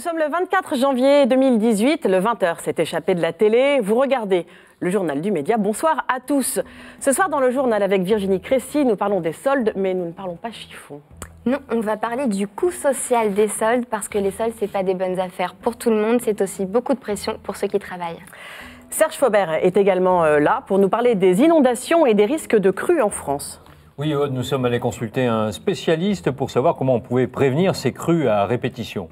sommes le 24 janvier 2018, le 20h s'est échappé de la télé. Vous regardez le journal du média. Bonsoir à tous. Ce soir dans le journal avec Virginie Crécy, nous parlons des soldes, mais nous ne parlons pas chiffon. Non, on va parler du coût social des soldes, parce que les soldes, ce n'est pas des bonnes affaires pour tout le monde, c'est aussi beaucoup de pression pour ceux qui travaillent. Serge Faubert est également là pour nous parler des inondations et des risques de crues en France. Oui, Aude, nous sommes allés consulter un spécialiste pour savoir comment on pouvait prévenir ces crues à répétition.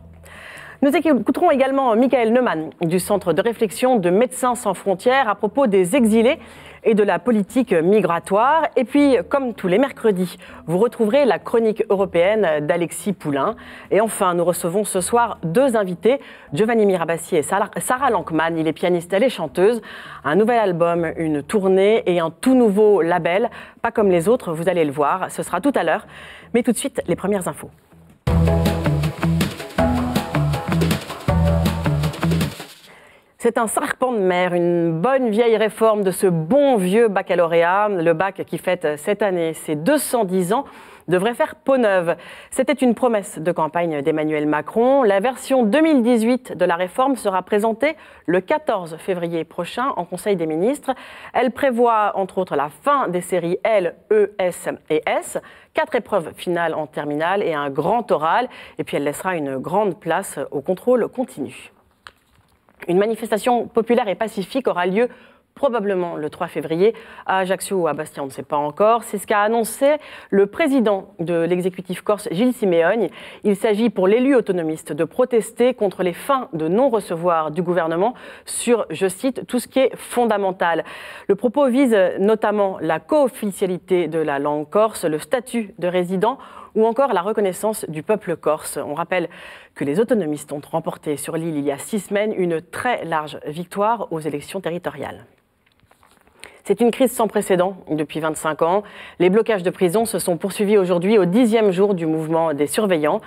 Nous écouterons également Michael Neumann du Centre de réflexion de Médecins sans frontières à propos des exilés et de la politique migratoire. Et puis, comme tous les mercredis, vous retrouverez la chronique européenne d'Alexis Poulain. Et enfin, nous recevons ce soir deux invités, Giovanni Mirabassi et Sarah Lankman. Il est pianiste, elle est chanteuse. Un nouvel album, une tournée et un tout nouveau label. Pas comme les autres, vous allez le voir. Ce sera tout à l'heure. Mais tout de suite, les premières infos. C'est un serpent de mer, une bonne vieille réforme de ce bon vieux baccalauréat. Le bac qui fête cette année ses 210 ans devrait faire peau neuve. C'était une promesse de campagne d'Emmanuel Macron. La version 2018 de la réforme sera présentée le 14 février prochain en Conseil des ministres. Elle prévoit entre autres la fin des séries L, E, S et S, 4 épreuves finales en terminale et un grand oral. Et puis elle laissera une grande place au contrôle continu. Une manifestation populaire et pacifique aura lieu probablement le 3 février à Ajaccio ou à Bastia, on ne sait pas encore. C'est ce qu'a annoncé le président de l'exécutif corse, Gilles Simeone. Il s'agit pour l'élu autonomiste de protester contre les fins de non-recevoir du gouvernement sur, je cite, tout ce qui est fondamental. Le propos vise notamment la co-officialité de la langue corse, le statut de résident ou encore la reconnaissance du peuple corse. On rappelle que les autonomistes ont remporté sur l'île il y a 6 semaines une très large victoire aux élections territoriales. C'est une crise sans précédent depuis 25 ans. Les blocages de prisons se sont poursuivis aujourd'hui au 10e jour du mouvement des surveillants.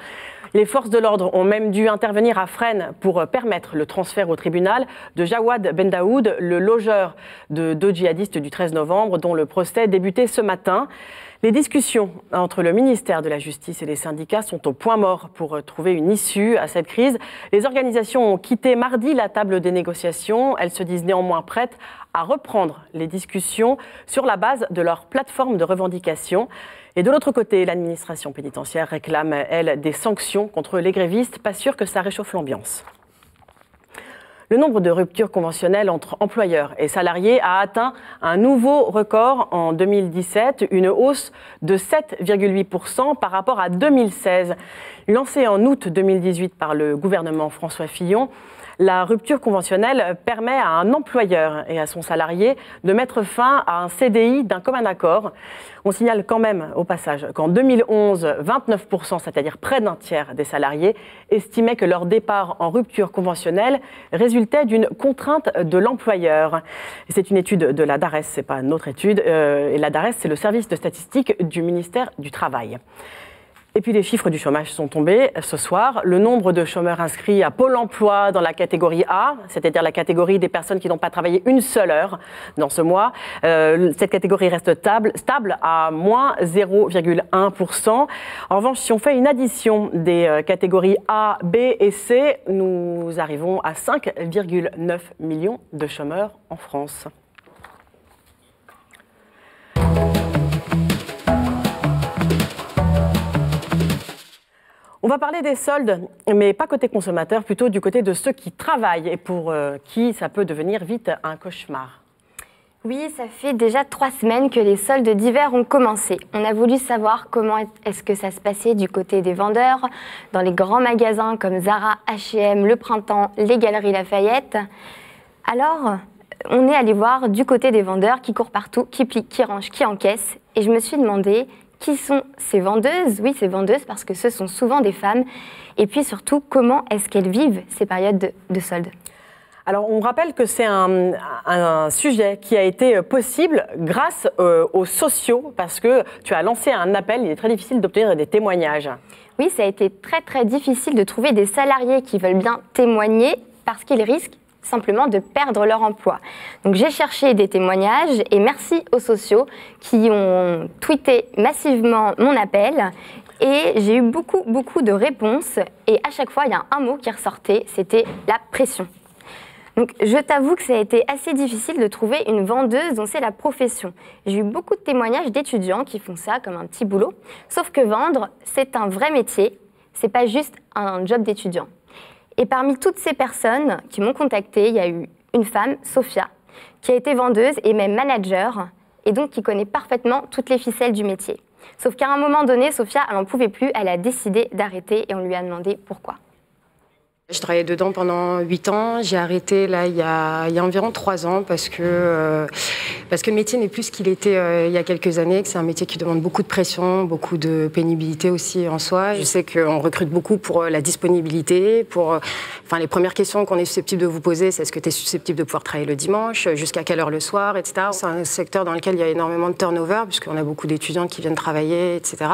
Les forces de l'ordre ont même dû intervenir à Fresnes pour permettre le transfert au tribunal de Jawad Bendaoud, le logeur de deux djihadistes du 13 novembre, dont le procès débutait ce matin. Les discussions entre le ministère de la Justice et les syndicats sont au point mort pour trouver une issue à cette crise. Les organisations ont quitté mardi la table des négociations. Elles se disent néanmoins prêtes à reprendre les discussions sur la base de leur plateforme de revendication. Et de l'autre côté, l'administration pénitentiaire réclame, elle, des sanctions contre les grévistes. Pas sûr que ça réchauffe l'ambiance. Le nombre de ruptures conventionnelles entre employeurs et salariés a atteint un nouveau record en 2017, une hausse de 7,8% par rapport à 2016. Lancée en août 2018 par le gouvernement François Fillon, la rupture conventionnelle permet à un employeur et à son salarié de mettre fin à un CDI d'un commun accord. On signale quand même au passage qu'en 2011, 29%, c'est-à-dire près d'un tiers des salariés, estimaient que leur départ en rupture conventionnelle résultait d'une contrainte de l'employeur. C'est une étude de la DARES, c'est pas notre étude. Et la DARES, c'est le service de statistique du ministère du Travail. Et puis les chiffres du chômage sont tombés ce soir. Le nombre de chômeurs inscrits à Pôle emploi dans la catégorie A, c'est-à-dire la catégorie des personnes qui n'ont pas travaillé une seule heure dans ce mois, cette catégorie reste stable à moins 0,1%. En revanche, si on fait une addition des catégories A, B et C, nous arrivons à 5,9 millions de chômeurs en France. On va parler des soldes, mais pas côté consommateur, plutôt du côté de ceux qui travaillent et pour qui ça peut devenir vite un cauchemar. Oui, ça fait déjà 3 semaines que les soldes d'hiver ont commencé. On a voulu savoir comment est-ce que ça se passait du côté des vendeurs, dans les grands magasins comme Zara, H&M, Le Printemps, les Galeries Lafayette. Alors, on est allé voir du côté des vendeurs qui courent partout, qui plient, qui rangent, qui encaissent. Et je me suis demandé... qui sont ces vendeuses? Oui, ces vendeuses parce que ce sont souvent des femmes. Et puis surtout, comment est-ce qu'elles vivent ces périodes de soldes? Alors, on rappelle que c'est un sujet qui a été possible grâce aux sociaux, parce que tu as lancé un appel, il est très difficile d'obtenir des témoignages. Oui, ça a été très très difficile de trouver des salariés qui veulent bien témoigner parce qu'ils risquent simplement de perdre leur emploi. Donc j'ai cherché des témoignages et merci aux sociaux qui ont tweeté massivement mon appel Et j'ai eu beaucoup de réponses. Et à chaque fois, il y a un mot qui ressortait, c'était la pression. Donc, je t'avoue que ça a été assez difficile de trouver une vendeuse dont c'est la profession. J'ai eu beaucoup de témoignages d'étudiants qui font ça comme un petit boulot. Sauf que vendre, c'est un vrai métier. C'est pas juste un job d'étudiant. Et parmi toutes ces personnes qui m'ont contactée, il y a eu une femme, Sophia, qui a été vendeuse et même manager, et donc qui connaît parfaitement toutes les ficelles du métier. Sauf qu'à un moment donné, Sophia, elle n'en pouvait plus, elle a décidé d'arrêter et on lui a demandé pourquoi. Je travaillais dedans pendant 8 ans. J'ai arrêté là il y a environ 3 ans parce que le métier n'est plus ce qu'il était il y a quelques années, que c'est un métier qui demande beaucoup de pression, beaucoup de pénibilité aussi en soi. Je sais qu'on recrute beaucoup pour la disponibilité, les premières questions qu'on est susceptible de vous poser, c'est est-ce que tu es susceptible de pouvoir travailler le dimanche, jusqu'à quelle heure le soir, etc. C'est un secteur dans lequel il y a énormément de turnover puisqu'on a beaucoup d'étudiants qui viennent travailler, etc.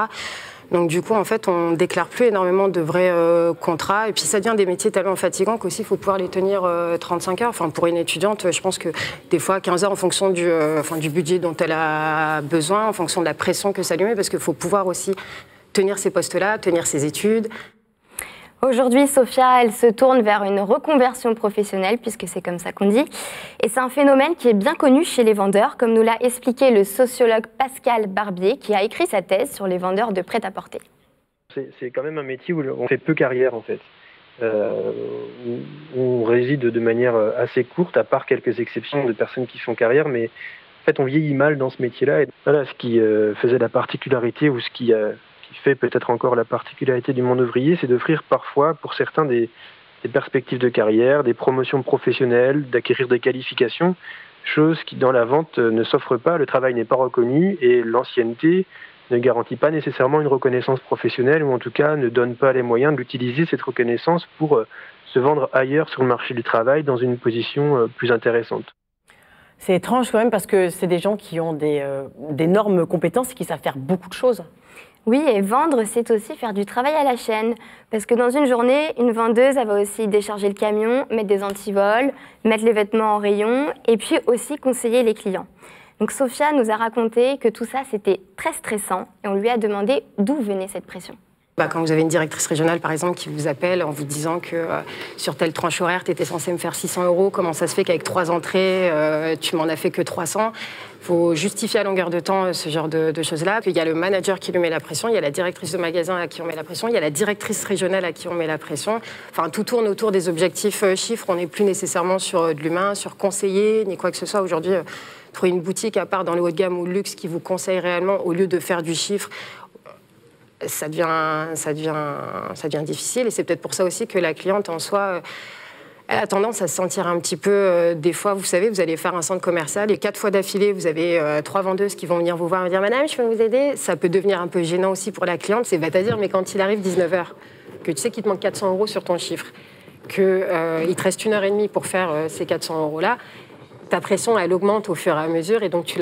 Donc du coup, en fait, on déclare plus énormément de vrais contrats. Et puis ça devient des métiers tellement fatigants qu'aussi, il faut pouvoir les tenir 35 heures. Enfin, pour une étudiante, je pense que des fois, 15 heures en fonction du budget dont elle a besoin, en fonction de la pression que ça lui met, parce qu'il faut pouvoir aussi tenir ces postes-là, tenir ses études. Aujourd'hui, Sophia, elle se tourne vers une reconversion professionnelle, puisque c'est comme ça qu'on dit. Et c'est un phénomène qui est bien connu chez les vendeurs, comme nous l'a expliqué le sociologue Pascal Barbier, qui a écrit sa thèse sur les vendeurs de prêt-à-porter. C'est quand même un métier où on fait peu carrière, en fait. On réside de manière assez courte, à part quelques exceptions de personnes qui font carrière, mais en fait, on vieillit mal dans ce métier-là. Et voilà, ce qui faisait la particularité, ou ce qui fait peut-être encore la particularité du monde ouvrier, c'est d'offrir parfois, pour certains, des perspectives de carrière, des promotions professionnelles, d'acquérir des qualifications, chose qui, dans la vente, ne s'offre pas. Le travail n'est pas reconnu et l'ancienneté ne garantit pas nécessairement une reconnaissance professionnelle, ou en tout cas ne donne pas les moyens d'utiliser cette reconnaissance pour se vendre ailleurs sur le marché du travail dans une position plus intéressante. C'est étrange quand même parce que c'est des gens qui ont d'énormes compétences et qui savent faire beaucoup de choses. Oui, et vendre, c'est aussi faire du travail à la chaîne. Parce que dans une journée, une vendeuse, elle va aussi décharger le camion, mettre des antivols, mettre les vêtements en rayon, et puis aussi conseiller les clients. Donc Sophia nous a raconté que tout ça, c'était très stressant, et on lui a demandé d'où venait cette pression. Quand vous avez une directrice régionale, par exemple, qui vous appelle en vous disant que sur telle tranche horaire, tu étais censé me faire 600 €, comment ça se fait qu'avec 3 entrées, tu m'en as fait que 300 ? Il faut justifier à longueur de temps ce genre de choses-là. Puis il y a le manager qui lui met la pression, il y a la directrice de magasin à qui on met la pression, il y a la directrice régionale à qui on met la pression. Enfin, tout tourne autour des objectifs chiffres. On n'est plus nécessairement sur de l'humain, sur conseiller, ni quoi que ce soit. Aujourd'hui, trouver une boutique, à part dans le haut de gamme ou le luxe, qui vous conseille réellement, au lieu de faire du chiffre, ça devient difficile. Et c'est peut-être pour ça aussi que la cliente, en soi, elle a tendance à se sentir un petit peu... des fois, vous savez, vous allez faire un centre commercial et 4 fois d'affilée, vous avez 3 vendeuses qui vont venir vous voir et dire « Madame, je peux vous aider ?» Ça peut devenir un peu gênant aussi pour la cliente. C'est bête à dire, mais quand il arrive 19 h, que tu sais qu'il te manque 400 € sur ton chiffre, qu'il te reste 1 h 30 pour faire ces 400 € là, ta pression, elle augmente au fur et à mesure, et donc tu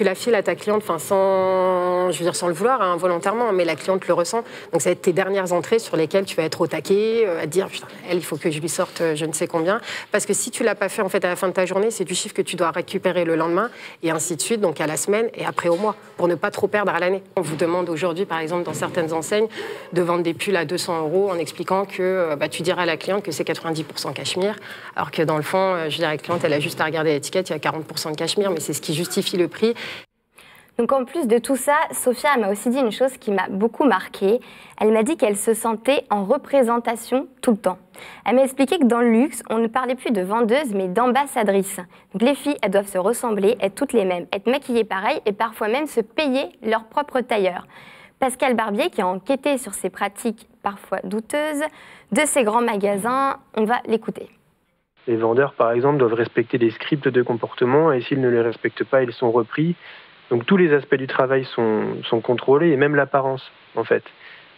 la files à ta cliente, sans le vouloir, volontairement, mais la cliente le ressent. Donc ça va être tes dernières entrées sur lesquelles tu vas être au taquet, à te dire, putain, elle, il faut que je lui sorte je ne sais combien. Parce que si tu l'as pas fait, en fait, à la fin de ta journée, c'est du chiffre que tu dois récupérer le lendemain, et ainsi de suite, donc à la semaine et après au mois, pour ne pas trop perdre à l'année. On vous demande aujourd'hui, par exemple, dans certaines enseignes, de vendre des pulls à 200 € en expliquant que tu diras à la cliente que c'est 90% cachemire, alors que dans le fond, je dirais, la cliente, elle a juste à regarder l'étiquette, il y a 40% de cachemire, mais c'est ce qui justifie le prix. Donc en plus de tout ça, Sophia m'a aussi dit une chose qui m'a beaucoup marquée. Elle m'a dit qu'elle se sentait en représentation tout le temps. Elle m'a expliqué que dans le luxe, on ne parlait plus de vendeuse, mais d'ambassadrice. Donc les filles, elles doivent se ressembler, être toutes les mêmes, être maquillées pareil et parfois même se payer leur propre tailleur. Pascal Barbier, qui a enquêté sur ces pratiques parfois douteuses de ces grands magasins, on va l'écouter. Les vendeurs, par exemple, doivent respecter des scripts de comportement, et s'ils ne les respectent pas, ils sont repris. Donc tous les aspects du travail sont contrôlés, et même l'apparence, en fait,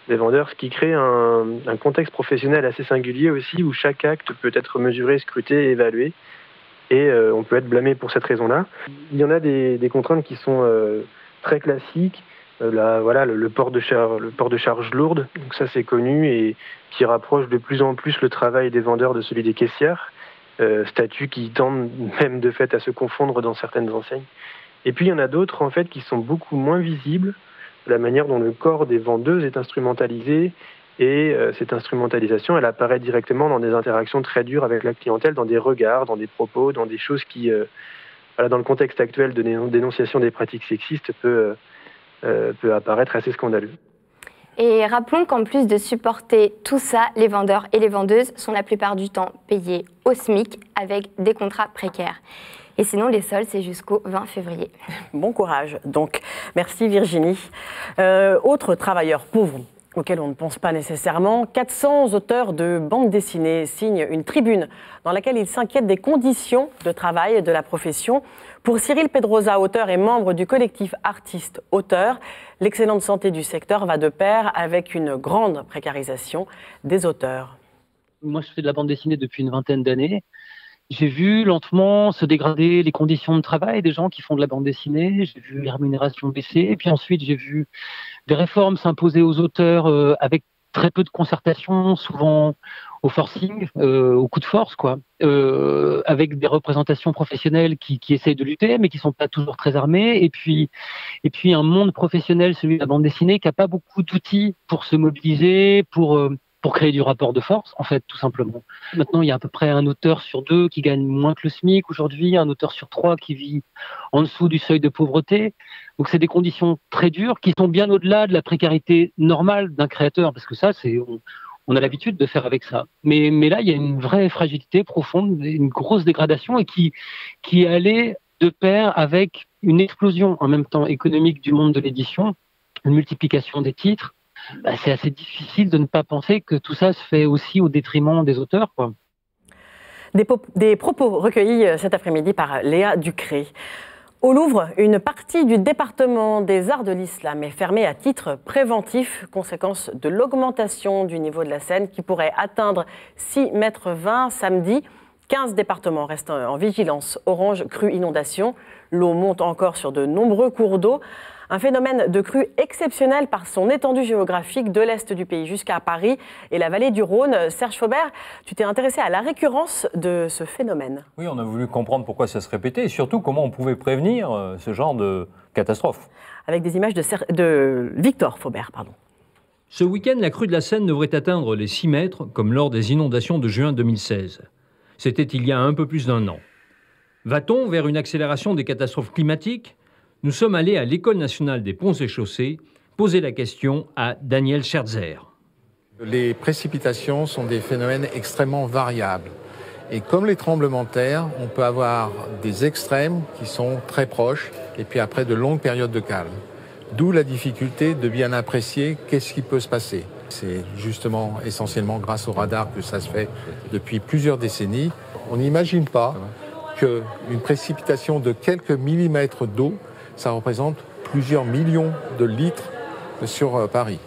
des vendeurs, ce qui crée un contexte professionnel assez singulier aussi, où chaque acte peut être mesuré, scruté, évalué, et on peut être blâmé pour cette raison-là. Il y en a des contraintes qui sont très classiques, le port de charges lourdes, donc ça c'est connu, et qui rapproche de plus en plus le travail des vendeurs de celui des caissières, statuts qui tendent même de fait à se confondre dans certaines enseignes. Et puis il y en a d'autres en fait qui sont beaucoup moins visibles, la manière dont le corps des vendeuses est instrumentalisé. Et cette instrumentalisation, elle apparaît directement dans des interactions très dures avec la clientèle, dans des regards, dans des propos, dans des choses qui, dans le contexte actuel de dénonciation des pratiques sexistes, peut apparaître assez scandaleux. Et rappelons qu'en plus de supporter tout ça, les vendeurs et les vendeuses sont la plupart du temps payés au SMIC avec des contrats précaires. Et sinon, les soldes, c'est jusqu'au 20 février. Bon courage. Donc, merci Virginie. Autre travailleur pauvre auquel on ne pense pas nécessairement, 400 auteurs de bandes dessinées signent une tribune dans laquelle ils s'inquiètent des conditions de travail de la profession. Pour Cyril Pedrosa, auteur et membre du collectif artistes-auteurs, l'excellente santé du secteur va de pair avec une grande précarisation des auteurs. Moi, je fais de la bande dessinée depuis une vingtaine d'années. J'ai vu lentement se dégrader les conditions de travail des gens qui font de la bande dessinée. J'ai vu les rémunérations baisser. Et puis ensuite, j'ai vu des réformes s'imposer aux auteurs avec très peu de concertation, souvent au forcing, au coup de force, quoi, avec des représentations professionnelles qui essayent de lutter, mais qui sont pas toujours très armées. Et puis un monde professionnel, celui de la bande dessinée, qui a pas beaucoup d'outils pour se mobiliser, pour créer du rapport de force, en fait, tout simplement. Maintenant, il y a à peu près un auteur sur 2 qui gagne moins que le SMIC aujourd'hui, un auteur sur 3 qui vit en dessous du seuil de pauvreté. Donc, c'est des conditions très dures qui sont bien au-delà de la précarité normale d'un créateur, parce que ça, on a l'habitude de faire avec ça. Mais là, il y a une vraie fragilité profonde, une grosse dégradation et qui est allée de pair avec une explosion en même temps économique du monde de l'édition, une multiplication des titres. C'est assez difficile de ne pas penser que tout ça se fait aussi au détriment des auteurs, quoi. Des propos recueillis cet après-midi par Léa Ducré. Au Louvre, une partie du département des arts de l'islam est fermée à titre préventif, conséquence de l'augmentation du niveau de la Seine qui pourrait atteindre 6,20 m samedi. 15 départements restent en vigilance orange crue inondation. L'eau monte encore sur de nombreux cours d'eau. Un phénomène de crue exceptionnel par son étendue géographique de l'est du pays jusqu'à Paris et la vallée du Rhône. Serge Faubert, tu t'es intéressé à la récurrence de ce phénomène. Oui, on a voulu comprendre pourquoi ça se répétait et surtout comment on pouvait prévenir ce genre de catastrophe. Avec des images de Victor Faubert, pardon. Ce week-end, la crue de la Seine devrait atteindre les 6 mètres, comme lors des inondations de juin 2016. C'était il y a un peu plus d'un an. Va-t-on vers une accélération des catastrophes climatiques ? Nous sommes allés à l'École nationale des ponts et chaussées poser la question à Daniel Scherzer. Les précipitations sont des phénomènes extrêmement variables. Et comme les tremblements de terre, on peut avoir des extrêmes qui sont très proches et puis après de longues périodes de calme. D'où la difficulté de bien apprécier qu'est-ce qui peut se passer. C'est justement essentiellement grâce au radar que ça se fait depuis plusieurs décennies. On n'imagine pas qu'une précipitation de quelques millimètres d'eau, ça représente plusieurs millions de litres sur Paris.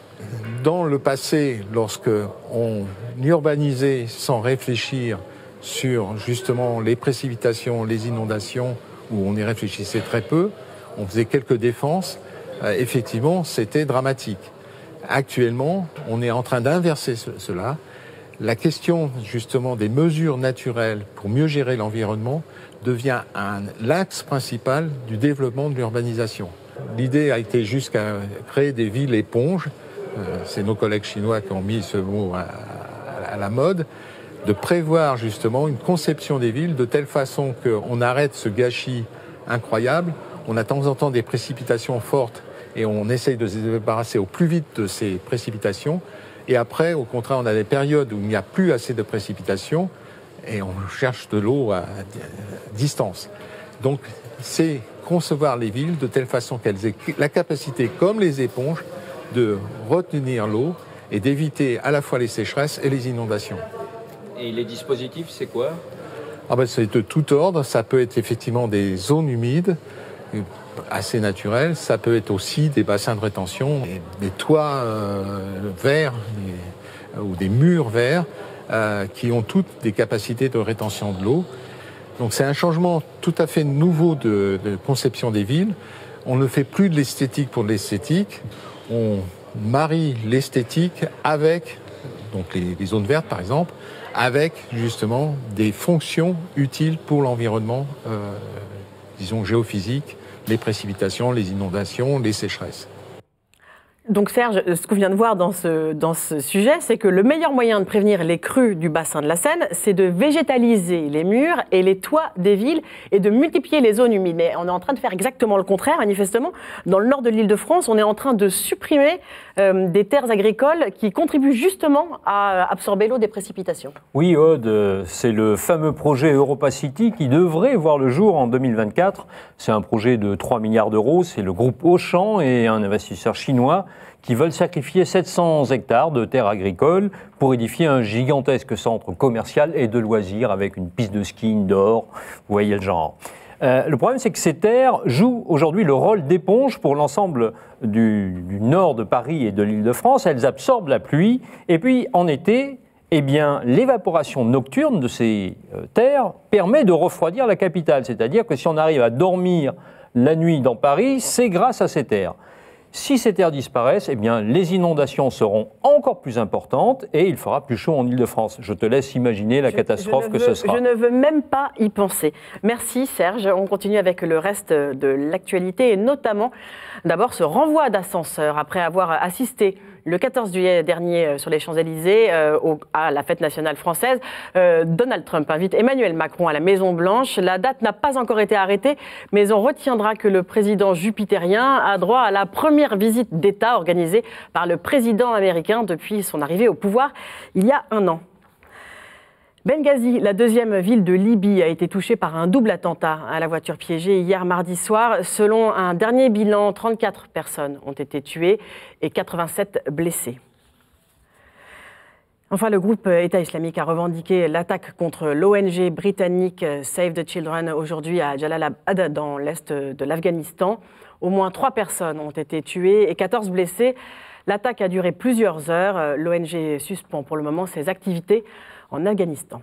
Dans le passé, lorsque on urbanisait sans réfléchir sur justement les précipitations, les inondations, où on y réfléchissait très peu, on faisait quelques défenses, effectivement, c'était dramatique. Actuellement, on est en train d'inverser cela. La question justement des mesures naturelles pour mieux gérer l'environnement devient l'axe principal du développement de l'urbanisation. L'idée a été jusqu'à créer des villes éponges, c'est nos collègues chinois qui ont mis ce mot à la mode, de prévoir justement une conception des villes de telle façon qu'on arrête ce gâchis incroyable. On a de temps en temps des précipitations fortes et on essaye de se débarrasser au plus vite de ces précipitations. Et après, au contraire, on a des périodes où il n'y a plus assez de précipitations et on cherche de l'eau à distance. Donc, c'est concevoir les villes de telle façon qu'elles aient la capacité, comme les éponges, de retenir l'eau et d'éviter à la fois les sécheresses et les inondations. Et les dispositifs, c'est quoi ? C'est de tout ordre. Ça peut être effectivement des zones humides, assez naturelles. Ça peut être aussi des bassins de rétention, des toits verts ou des murs verts qui ont toutes des capacités de rétention de l'eau. Donc c'est un changement tout à fait nouveau de conception des villes. On ne fait plus de l'esthétique pour de l'esthétique. On marie l'esthétique avec donc les zones vertes par exemple, avec justement des fonctions utiles pour l'environnement, disons géophysique, les précipitations, les inondations, les sécheresses. Donc Serge, ce qu'on vient de voir dans ce sujet, c'est que le meilleur moyen de prévenir les crues du bassin de la Seine, c'est de végétaliser les murs et les toits des villes et de multiplier les zones humides. Mais on est en train de faire exactement le contraire, manifestement. Dans le nord de l'Île-de-France, on est en train de supprimer des terres agricoles qui contribuent justement à absorber l'eau des précipitations. Oui, Aude, c'est le fameux projet Europa City qui devrait voir le jour en 2024. C'est un projet de 3 milliards d'euros. C'est le groupe Auchan et un investisseur chinois qui veulent sacrifier 700 hectares de terres agricoles pour édifier un gigantesque centre commercial et de loisirs avec une piste de ski indoor. Vous voyez le genre. Le problème, c'est que ces terres jouent aujourd'hui le rôle d'éponge pour l'ensemble du nord de Paris et de l'Île-de-France. Elles absorbent la pluie et puis en été, eh bien, l'évaporation nocturne de ces terres permet de refroidir la capitale. C'est-à-dire que si on arrive à dormir la nuit dans Paris, c'est grâce à ces terres. Si ces terres disparaissent, eh bien, les inondations seront encore plus importantes et il fera plus chaud en Île-de-France. Je te laisse imaginer la catastrophe que ce sera. Je ne veux même pas y penser. Merci Serge. On continue avec le reste de l'actualité et notamment d'abord ce renvoi d'ascenseur après avoir assisté le 14 juillet dernier sur les Champs-Élysées à la fête nationale française. Donald Trump invite Emmanuel Macron à la Maison-Blanche. La date n'a pas encore été arrêtée, mais on retiendra que le président jupitérien a droit à la première visite d'État organisée par le président américain depuis son arrivée au pouvoir il y a un an. Benghazi, la deuxième ville de Libye, a été touchée par un double attentat à la voiture piégée hier mardi soir. Selon un dernier bilan, 34 personnes ont été tuées et 87 blessées. Enfin, le groupe État islamique a revendiqué l'attaque contre l'ONG britannique Save the Children aujourd'hui à Jalalabad, dans l'est de l'Afghanistan. Au moins 3 personnes ont été tuées et 14 blessées. L'attaque a duré plusieurs heures. L'ONG suspend pour le moment ses activités en Afghanistan.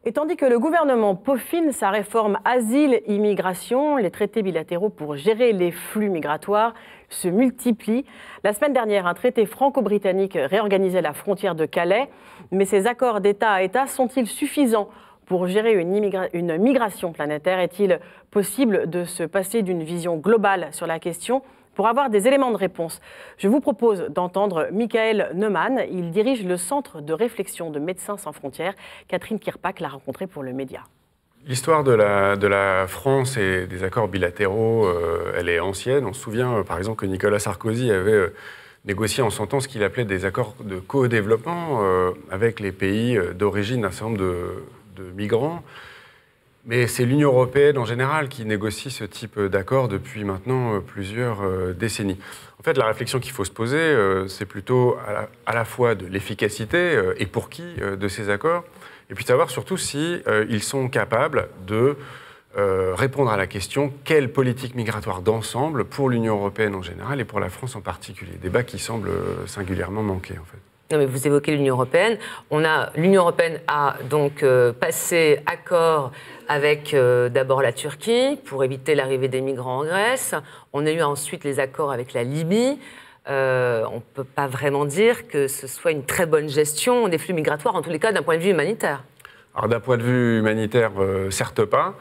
Et tandis que le gouvernement peaufine sa réforme asile-immigration, les traités bilatéraux pour gérer les flux migratoires se multiplient. La semaine dernière, un traité franco-britannique réorganisait la frontière de Calais, mais ces accords d'État à État sont-ils suffisants pour gérer une migration planétaire? Est-il possible de se passer d'une vision globale sur la question? Pour avoir des éléments de réponse, je vous propose d'entendre Michael Neumann. Il dirige le centre de réflexion de Médecins sans frontières. Catherine Kirpak l'a rencontré pour le Média. L'histoire de la France et des accords bilatéraux, elle est ancienne. On se souvient, par exemple, que Nicolas Sarkozy avait négocié en son temps ce qu'il appelait des accords de co-développement avec les pays d'origine d'un certain nombre de migrants. Mais c'est l'Union européenne en général qui négocie ce type d'accord depuis maintenant plusieurs décennies. En fait, la réflexion qu'il faut se poser, c'est plutôt à la fois de l'efficacité et pour qui de ces accords, et puis savoir surtout si ils sont capables de répondre à la question quelle politique migratoire d'ensemble pour l'Union européenne en général et pour la France en particulier. Débat qui semble singulièrement manquer en fait. Non, mais vous évoquez l'Union européenne. L'Union européenne a donc passé accord avec d'abord la Turquie pour éviter l'arrivée des migrants en Grèce. On a eu ensuite les accords avec la Libye. On ne peut pas vraiment dire que ce soit une très bonne gestion des flux migratoires, en tous les cas d'un point de vue humanitaire. Alors d'un point de vue humanitaire, certes pas.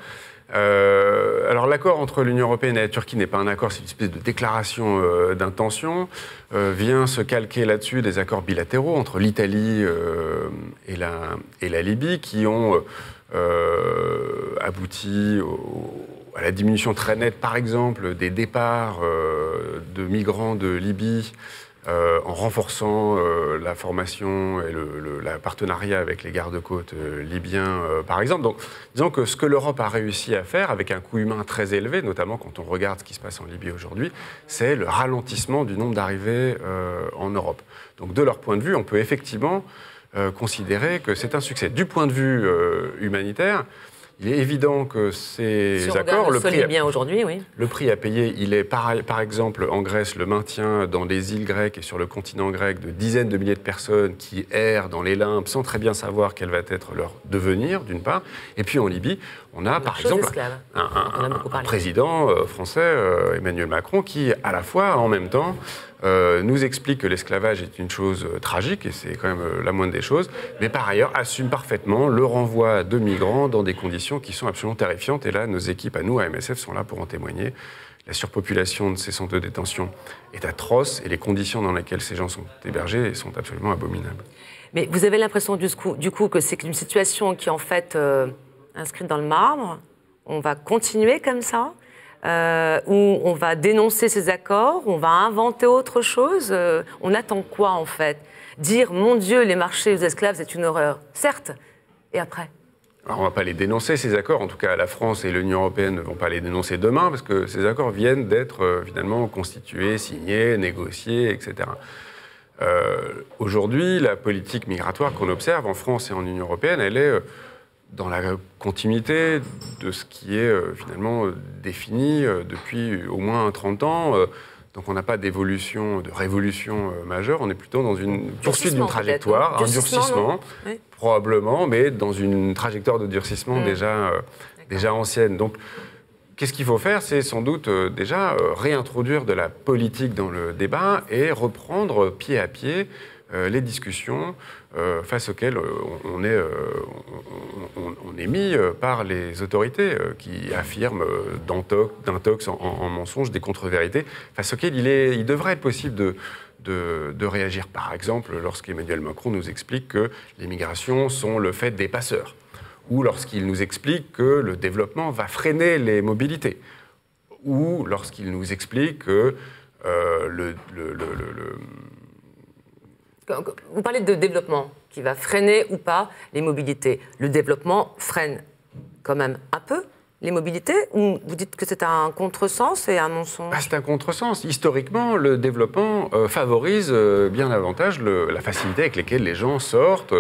Alors l'accord entre l'Union européenne et la Turquie n'est pas un accord, c'est une espèce de déclaration d'intention. Vient se calquer là-dessus des accords bilatéraux entre l'Italie et la Libye qui ont abouti à la diminution très nette, par exemple, des départs de migrants de Libye en renforçant la formation et le partenariat avec les gardes-côtes libyens, par exemple. Donc, disons que ce que l'Europe a réussi à faire, avec un coût humain très élevé, notamment quand on regarde ce qui se passe en Libye aujourd'hui, c'est le ralentissement du nombre d'arrivées en Europe. Donc, de leur point de vue, on peut effectivement considérer que c'est un succès. Du point de vue humanitaire, il est évident que ces accords, le prix à payer, il est par exemple en Grèce le maintien dans les îles grecques et sur le continent grec de dizaines de milliers de personnes qui errent dans les limbes sans très bien savoir quel va être leur devenir, d'une part. Et puis en Libye, on a par exemple un président français, Emmanuel Macron, qui à la fois, en même temps, nous explique que l'esclavage est une chose tragique, et c'est quand même la moindre des choses, mais par ailleurs assume parfaitement le renvoi de migrants dans des conditions qui sont absolument terrifiantes. Et là, nos équipes, à nous, à MSF, sont là pour en témoigner. La surpopulation de ces centres de détention est atroce, et les conditions dans lesquelles ces gens sont hébergés sont absolument abominables. Mais vous avez l'impression du coup que c'est une situation qui est en fait inscrite dans le marbre. On va continuer comme ça, où on va dénoncer ces accords, on va inventer autre chose. On attend quoi en fait? Dire, mon Dieu, les marchés aux esclaves, c'est une horreur. Certes, et après? Alors on ne va pas les dénoncer, ces accords. En tout cas, la France et l'Union européenne ne vont pas les dénoncer demain, parce que ces accords viennent d'être finalement constitués, signés, négociés, etc. Aujourd'hui, la politique migratoire qu'on observe en France et en Union européenne, elle est dans la continuité de ce qui est finalement défini depuis au moins 30 ans. Donc on n'a pas d'évolution, de révolution majeure, on est plutôt dans une poursuite d'une trajectoire, un durcissement, oui. Probablement, mais dans une trajectoire de durcissement déjà ancienne. Donc qu'est-ce qu'il faut faire? C'est sans doute déjà réintroduire de la politique dans le débat et reprendre pied à pied les discussions face auxquelles on est mis par les autorités qui affirment d'intox en mensonges, des contre-vérités, face auxquelles il devrait être possible de réagir. Par exemple, lorsqu'Emmanuel Macron nous explique que les migrations sont le fait des passeurs, ou lorsqu'il nous explique que le développement va freiner les mobilités, ou lorsqu'il nous explique que Vous parlez de développement qui va freiner ou pas les mobilités. Le développement freine quand même un peu les mobilités, ou vous dites que c'est un contresens et un mensonge? C'est un contresens. Historiquement, le développement favorise bien davantage la facilité avec laquelle les gens sortent,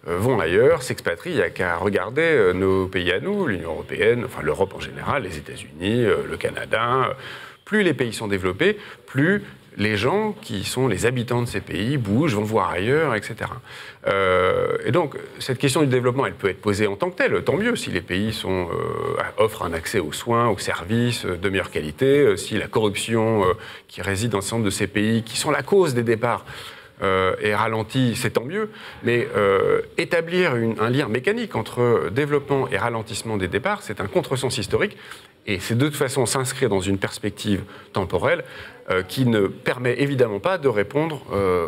vont ailleurs, s'expatrient. Il n'y a qu'à regarder nos pays à nous, l'Union européenne, enfin l'Europe en général, les États-Unis, le Canada. Plus les pays sont développés, plus les gens qui sont les habitants de ces pays bougent, vont voir ailleurs, etc. Et donc, cette question du développement, elle peut être posée en tant que telle. Tant mieux si les pays offrent un accès aux soins, aux services de meilleure qualité, si la corruption qui réside dans l'ensemble de ces pays, qui sont la cause des départs, est ralentie, c'est tant mieux. Mais établir un lien mécanique entre développement et ralentissement des départs, c'est un contresens historique. Et c'est de toute façon s'inscrire dans une perspective temporelle qui ne permet évidemment pas de répondre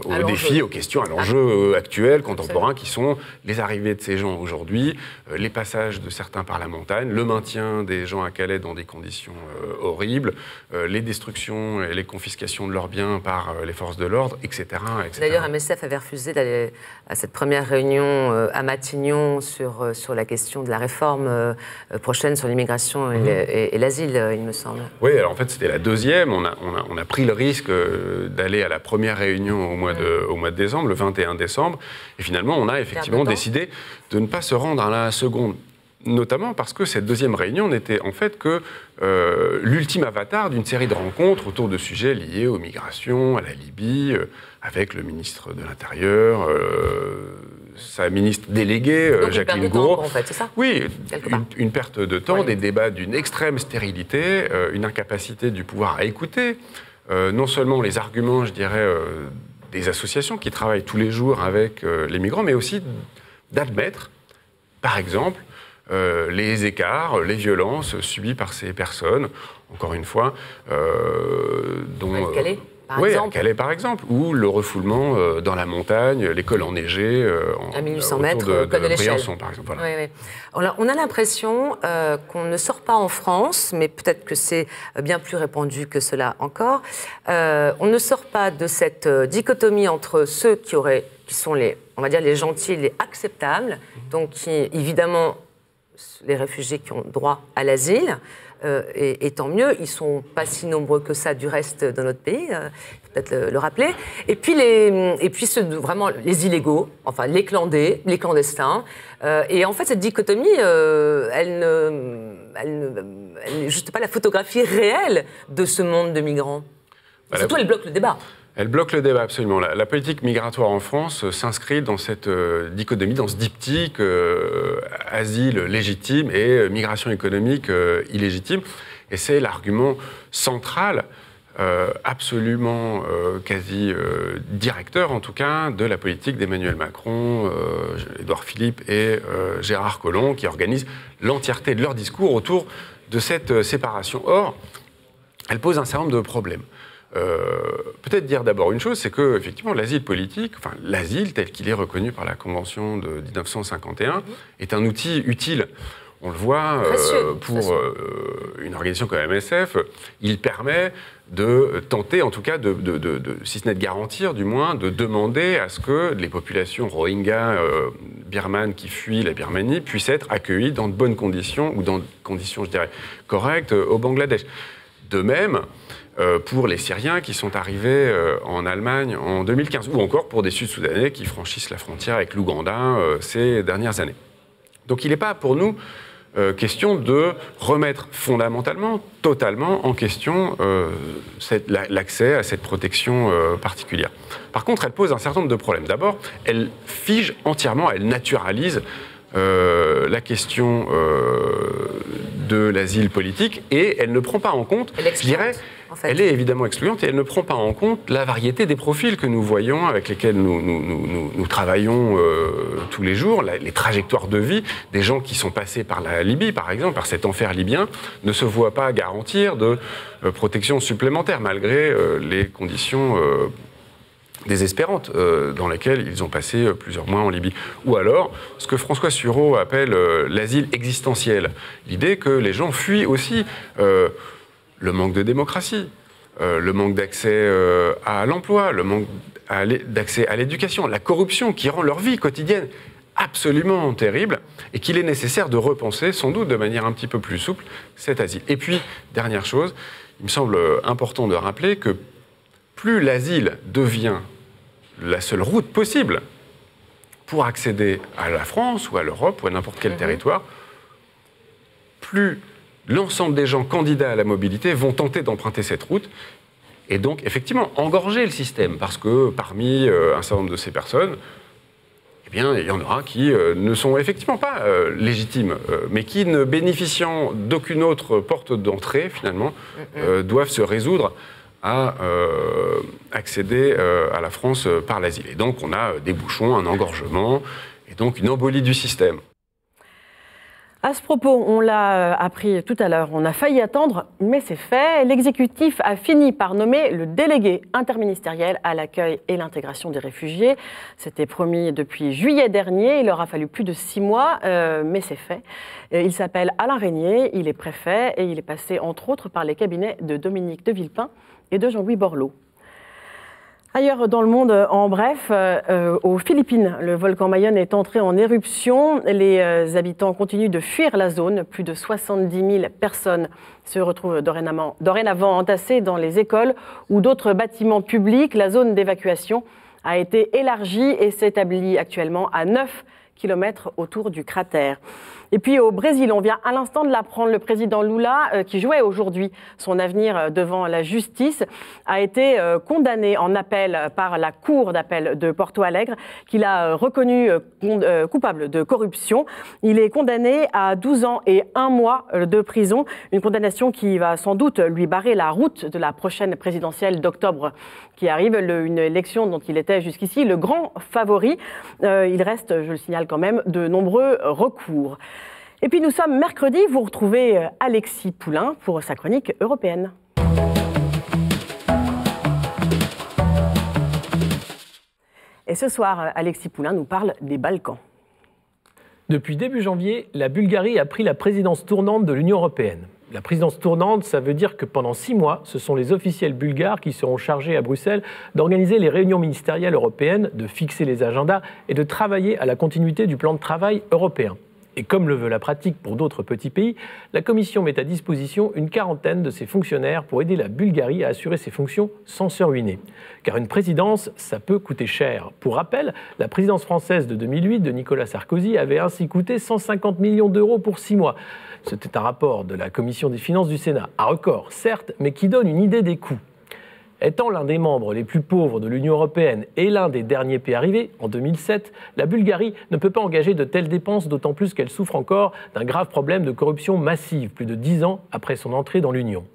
aux défis, aux questions, à l'enjeu actuel, contemporain, qui sont les arrivées de ces gens aujourd'hui, les passages de certains par la montagne, le maintien des gens à Calais dans des conditions horribles, les destructions et les confiscations de leurs biens par les forces de l'ordre, etc. D'ailleurs, MSF avait refusé d'aller à cette première réunion à Matignon sur la question de la réforme prochaine sur l'immigration et l'asile, il me semble. Oui, alors en fait, c'était la deuxième. On a pris le risque d'aller à la première réunion au mois de décembre, le 21 décembre. Et finalement, on a effectivement décidé de ne pas se rendre à la seconde. Notamment parce que cette deuxième réunion n'était en fait que l'ultime avatar d'une série de rencontres autour de sujets liés aux migrations, à la Libye, avec le ministre de l'Intérieur, sa ministre déléguée, Jacqueline Gouraud. En fait, c'est ça? Oui, une perte de temps, des débats d'une extrême stérilité, une incapacité du pouvoir à écouter, non seulement les arguments, je dirais, des associations qui travaillent tous les jours avec les migrants, mais aussi d'admettre, par exemple, les écarts, les violences subies par ces personnes, encore une fois, dont... à Calais, par exemple, ou le refoulement dans la montagne, l'école enneigée à 1800 mètres, de Briançon, par exemple. Voilà. Oui. Alors, on a l'impression qu'on ne sort pas en France, mais peut-être que c'est bien plus répandu que cela encore. On ne sort pas de cette dichotomie entre ceux qui sont on va dire, les gentils, les acceptables, donc qui, évidemment, les réfugiés qui ont droit à l'asile, et tant mieux, ils ne sont pas si nombreux que ça du reste de notre pays, peut-être le rappeler. Et puis ceux vraiment les illégaux, enfin les clandestins. Et en fait, cette dichotomie, elle n'est juste pas la photographie réelle de ce monde de migrants. Surtout, elle bloque le débat. Elle bloque le débat, absolument. La politique migratoire en France s'inscrit dans cette dichotomie, dans ce diptyque asile légitime et migration économique illégitime. Et c'est l'argument central absolument quasi directeur, en tout cas, de la politique d'Emmanuel Macron, Édouard Philippe et Gérard Collomb, qui organisent l'entièreté de leur discours autour de cette séparation. Or, elle pose un certain nombre de problèmes. Peut-être dire d'abord une chose, c'est que effectivement l'asile politique, enfin l'asile tel qu'il est reconnu par la Convention de 1951, est un outil utile. On le voit pour une organisation comme MSF, il permet de tenter, en tout cas, si ce n'est de garantir, du moins, de demander à ce que les populations rohingyas birmanes qui fuient la Birmanie puissent être accueillies dans de bonnes conditions, ou dans des conditions, je dirais, correctes, au Bangladesh. De même, pour les Syriens qui sont arrivés en Allemagne en 2015, ou encore pour des Sud-Soudanais qui franchissent la frontière avec l'Ouganda ces dernières années. Donc il n'est pas pour nous question de remettre fondamentalement, totalement en question l'accès à cette protection particulière. Par contre, elle pose un certain nombre de problèmes. D'abord, elle fige entièrement, elle naturalise la question de l'asile politique, et elle ne prend pas en compte, je dirais, elle est évidemment excluante, et elle ne prend pas en compte la variété des profils que nous voyons, avec lesquels nous travaillons tous les jours, les trajectoires de vie des gens qui sont passés par la Libye, par exemple, par cet enfer libyen, ne se voient pas garantir de protection supplémentaire, malgré les conditions désespérantes dans lesquelles ils ont passé plusieurs mois en Libye. Ou alors, ce que François Sureau appelle l'asile existentiel, l'idée que les gens fuient aussi le manque de démocratie, le manque d'accès à l'emploi, le manque d'accès à l'éducation, la corruption qui rend leur vie quotidienne absolument terrible, et qu'il est nécessaire de repenser, sans doute de manière un petit peu plus souple, cet asile. Et puis, dernière chose, il me semble important de rappeler que plus l'asile devient la seule route possible pour accéder à la France ou à l'Europe ou à n'importe quel territoire, plus l'ensemble des gens candidats à la mobilité vont tenter d'emprunter cette route, et donc effectivement engorger le système, parce que parmi un certain nombre de ces personnes, eh bien, il y en aura qui ne sont effectivement pas légitimes, mais qui, ne bénéficiant d'aucune autre porte d'entrée, finalement, doivent se résoudre à accéder à la France par l'asile. Et donc, on a des bouchons, un engorgement, et donc une embolie du système. À ce propos, on l'a appris tout à l'heure, on a failli attendre, mais c'est fait. L'exécutif a fini par nommer le délégué interministériel à l'accueil et l'intégration des réfugiés. C'était promis depuis juillet dernier, il leur a fallu plus de 6 mois, mais c'est fait. Il s'appelle Alain Régnier, il est préfet et il est passé entre autres par les cabinets de Dominique de Villepin et de Jean-Louis Borloo. Ailleurs dans le monde, en bref, aux Philippines, le volcan Mayon est entré en éruption. Les habitants continuent de fuir la zone. Plus de 70 000 personnes se retrouvent dorénavant entassées dans les écoles ou d'autres bâtiments publics. La zone d'évacuation a été élargie et s'établit actuellement à 9 km autour du cratère. Et puis au Brésil, on vient à l'instant de l'apprendre, le président Lula, qui jouait aujourd'hui son avenir devant la justice, a été condamné en appel par la Cour d'appel de Porto Alegre, qu'il a reconnu coupable de corruption. Il est condamné à 12 ans et 1 mois de prison, une condamnation qui va sans doute lui barrer la route de la prochaine présidentielle d'octobre qui arrive, une élection dont il était jusqu'ici le grand favori. Il reste, je le signale quand même, de nombreux recours. Et puis nous sommes mercredi, vous retrouvez Alexis Poulain pour sa chronique européenne. Et ce soir, Alexis Poulain nous parle des Balkans. Depuis début janvier, la Bulgarie a pris la présidence tournante de l'Union européenne. La présidence tournante, ça veut dire que pendant 6 mois, ce sont les officiels bulgares qui seront chargés à Bruxelles d'organiser les réunions ministérielles européennes, de fixer les agendas et de travailler à la continuité du plan de travail européen. Et comme le veut la pratique pour d'autres petits pays, la Commission met à disposition une quarantaine de ses fonctionnaires pour aider la Bulgarie à assurer ses fonctions sans se ruiner. Car une présidence, ça peut coûter cher. Pour rappel, la présidence française de 2008 de Nicolas Sarkozy avait ainsi coûté 150 millions d'euros pour 6 mois. C'était un rapport de la Commission des finances du Sénat, un record, certes, mais qui donne une idée des coûts. Étant l'un des membres les plus pauvres de l'Union européenne et l'un des derniers pays arrivés, en 2007, la Bulgarie ne peut pas engager de telles dépenses, d'autant plus qu'elle souffre encore d'un grave problème de corruption massive, plus de 10 ans après son entrée dans l'Union.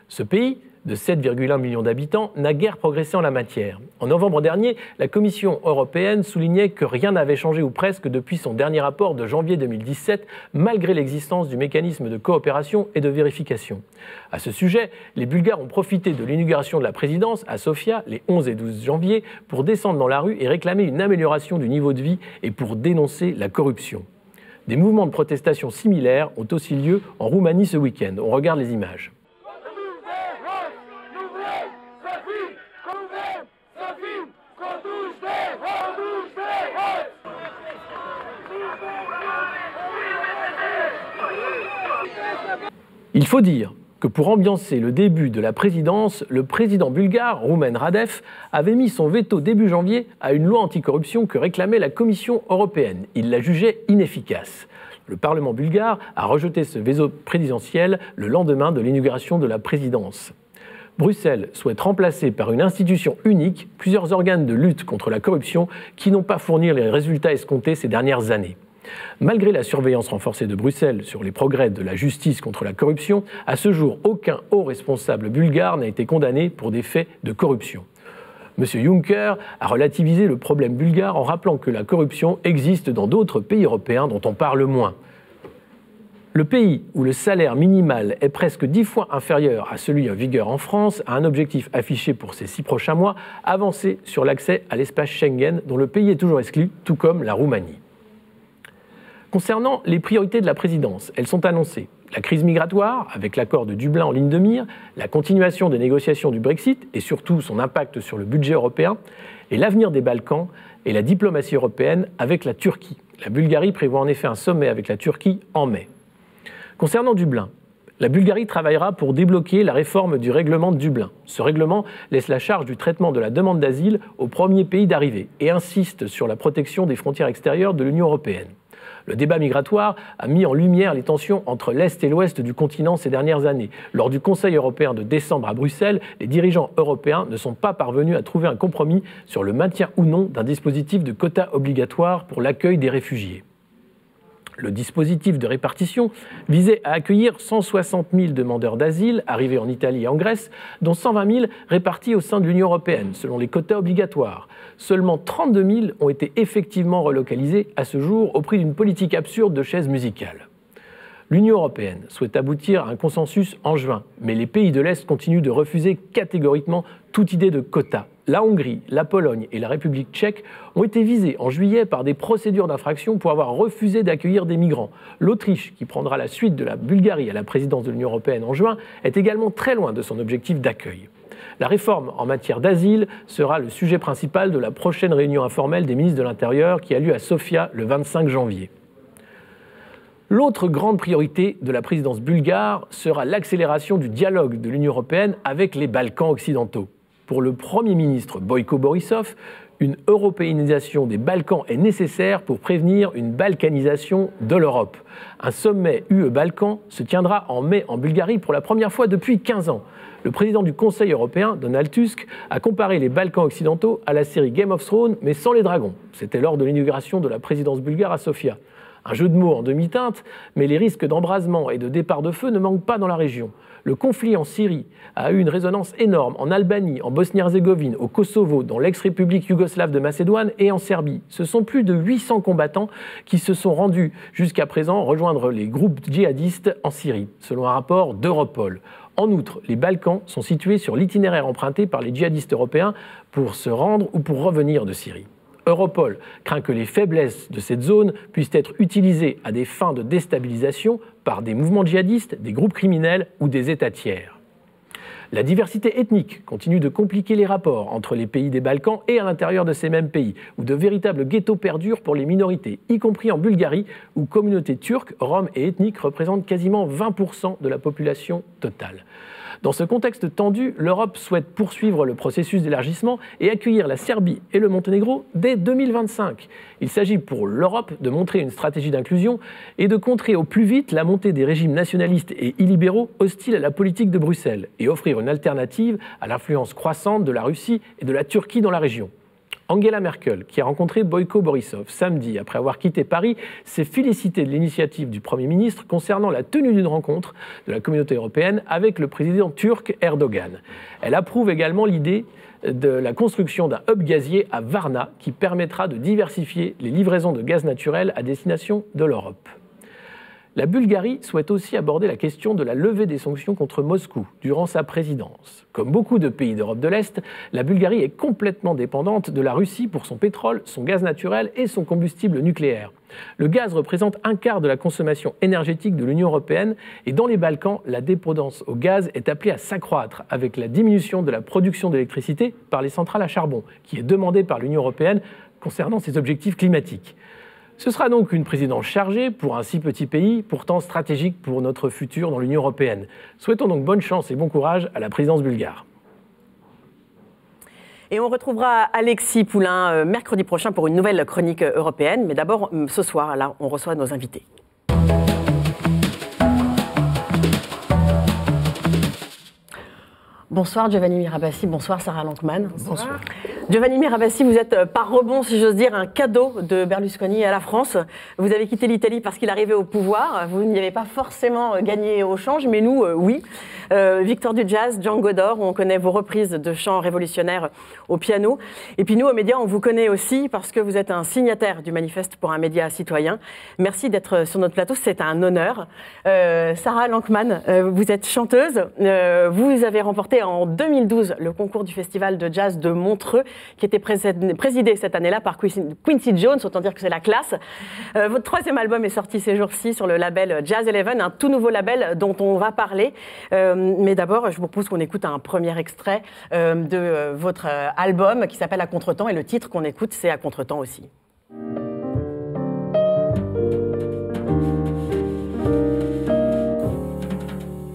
Ce pays, de 7,1 millions d'habitants, n'a guère progressé en la matière. En novembre dernier, la Commission européenne soulignait que rien n'avait changé ou presque depuis son dernier rapport de janvier 2017, malgré l'existence du mécanisme de coopération et de vérification. À ce sujet, les Bulgares ont profité de l'inauguration de la présidence à Sofia, les 11 et 12 janvier, pour descendre dans la rue et réclamer une amélioration du niveau de vie et pour dénoncer la corruption. Des mouvements de protestation similaires ont aussi lieu en Roumanie ce week-end. On regarde les images. Il faut dire que pour ambiancer le début de la présidence, le président bulgare, Rumen Radev, avait mis son veto début janvier à une loi anticorruption que réclamait la Commission européenne. Il la jugeait inefficace. Le Parlement bulgare a rejeté ce veto présidentiel le lendemain de l'inauguration de la présidence. Bruxelles souhaite remplacer par une institution unique plusieurs organes de lutte contre la corruption qui n'ont pas fourni les résultats escomptés ces dernières années. Malgré la surveillance renforcée de Bruxelles sur les progrès de la justice contre la corruption, à ce jour, aucun haut responsable bulgare n'a été condamné pour des faits de corruption. M. Juncker a relativisé le problème bulgare en rappelant que la corruption existe dans d'autres pays européens dont on parle moins. Le pays où le salaire minimal est presque 10 fois inférieur à celui en vigueur en France a un objectif affiché pour ces 6 prochains mois, avancer sur l'accès à l'espace Schengen, dont le pays est toujours exclu, tout comme la Roumanie. Concernant les priorités de la présidence, elles sont annoncées. La crise migratoire, avec l'accord de Dublin en ligne de mire, la continuation des négociations du Brexit et surtout son impact sur le budget européen, et l'avenir des Balkans et la diplomatie européenne avec la Turquie. La Bulgarie prévoit en effet un sommet avec la Turquie en mai. Concernant Dublin, la Bulgarie travaillera pour débloquer la réforme du règlement de Dublin. Ce règlement laisse la charge du traitement de la demande d'asile au premier pays d'arrivée et insiste sur la protection des frontières extérieures de l'Union européenne. Le débat migratoire a mis en lumière les tensions entre l'Est et l'Ouest du continent ces dernières années. Lors du Conseil européen de décembre à Bruxelles, les dirigeants européens ne sont pas parvenus à trouver un compromis sur le maintien ou non d'un dispositif de quotas obligatoires pour l'accueil des réfugiés. Le dispositif de répartition visait à accueillir 160 000 demandeurs d'asile arrivés en Italie et en Grèce, dont 120 000 répartis au sein de l'Union européenne, selon les quotas obligatoires. Seulement 32 000 ont été effectivement relocalisés à ce jour au prix d'une politique absurde de chaises musicales. L'Union européenne souhaite aboutir à un consensus en juin, mais les pays de l'Est continuent de refuser catégoriquement toute idée de quotas. La Hongrie, la Pologne et la République tchèque ont été visés en juillet par des procédures d'infraction pour avoir refusé d'accueillir des migrants. L'Autriche, qui prendra la suite de la Bulgarie à la présidence de l'Union européenne en juin, est également très loin de son objectif d'accueil. La réforme en matière d'asile sera le sujet principal de la prochaine réunion informelle des ministres de l'Intérieur qui a lieu à Sofia le 25 janvier. L'autre grande priorité de la présidence bulgare sera l'accélération du dialogue de l'Union européenne avec les Balkans occidentaux. Pour le Premier ministre Boyko Borisov, une européanisation des Balkans est nécessaire pour prévenir une balkanisation de l'Europe. Un sommet UE-Balkans se tiendra en mai en Bulgarie pour la première fois depuis 15 ans. Le président du Conseil européen, Donald Tusk, a comparé les Balkans occidentaux à la série Game of Thrones, mais sans les dragons. C'était lors de l'inauguration de la présidence bulgare à Sofia. Un jeu de mots en demi-teinte, mais les risques d'embrasement et de départ de feu ne manquent pas dans la région. Le conflit en Syrie a eu une résonance énorme en Albanie, en Bosnie-Herzégovine, au Kosovo, dans l'ex-république yougoslave de Macédoine et en Serbie. Ce sont plus de 800 combattants qui se sont rendus jusqu'à présent rejoindre les groupes djihadistes en Syrie, selon un rapport d'Europol. En outre, les Balkans sont situés sur l'itinéraire emprunté par les djihadistes européens pour se rendre ou pour revenir de Syrie. Europol craint que les faiblesses de cette zone puissent être utilisées à des fins de déstabilisation par des mouvements djihadistes, des groupes criminels ou des États tiers. La diversité ethnique continue de compliquer les rapports entre les pays des Balkans et à l'intérieur de ces mêmes pays, où de véritables ghettos perdurent pour les minorités, y compris en Bulgarie, où communautés turques, roms et ethniques représentent quasiment 20% de la population totale. Dans ce contexte tendu, l'Europe souhaite poursuivre le processus d'élargissement et accueillir la Serbie et le Monténégro dès 2025. Il s'agit pour l'Europe de montrer une stratégie d'inclusion et de contrer au plus vite la montée des régimes nationalistes et illibéraux hostiles à la politique de Bruxelles et offrir une alternative à l'influence croissante de la Russie et de la Turquie dans la région. Angela Merkel, qui a rencontré Boyko Borisov samedi après avoir quitté Paris, s'est félicitée de l'initiative du Premier ministre concernant la tenue d'une rencontre de la communauté européenne avec le président turc Erdogan. Elle approuve également l'idée de la construction d'un hub gazier à Varna qui permettra de diversifier les livraisons de gaz naturel à destination de l'Europe. La Bulgarie souhaite aussi aborder la question de la levée des sanctions contre Moscou durant sa présidence. Comme beaucoup de pays d'Europe de l'Est, la Bulgarie est complètement dépendante de la Russie pour son pétrole, son gaz naturel et son combustible nucléaire. Le gaz représente un quart de la consommation énergétique de l'Union européenne et dans les Balkans, la dépendance au gaz est appelée à s'accroître avec la diminution de la production d'électricité par les centrales à charbon, qui est demandée par l'Union européenne concernant ses objectifs climatiques. Ce sera donc une présidence chargée pour un si petit pays, pourtant stratégique pour notre futur dans l'Union européenne. Souhaitons donc bonne chance et bon courage à la présidence bulgare. Et on retrouvera Alexis Poulain mercredi prochain pour une nouvelle chronique européenne. Mais d'abord, ce soir, là, on reçoit nos invités. Bonsoir Giovanni Mirabassi, bonsoir Sarah Lankman. Bonsoir. Giovanni Mirabassi, vous êtes par rebond, si j'ose dire, un cadeau de Berlusconi à la France. Vous avez quitté l'Italie parce qu'il arrivait au pouvoir. Vous n'y avez pas forcément gagné au change, mais nous, oui. Victor du Jazz, Django d'Or, on connaît vos reprises de chants révolutionnaires au piano. Et puis nous, aux médias, on vous connaît aussi parce que vous êtes un signataire du manifeste pour un média citoyen. Merci d'être sur notre plateau, c'est un honneur. Sarah Lankman, vous êtes chanteuse. Vous avez remporté en 2012 le concours du Festival de Jazz de Montreux, qui était présidé cette année-là par Quincy Jones, autant dire que c'est la classe. Votre troisième album est sorti ces jours-ci sur le label Jazz Eleven, un tout nouveau label dont on va parler. Mais d'abord, je vous propose qu'on écoute un premier extrait de votre album qui s'appelle À Contretemps, et le titre qu'on écoute, c'est À Contretemps aussi.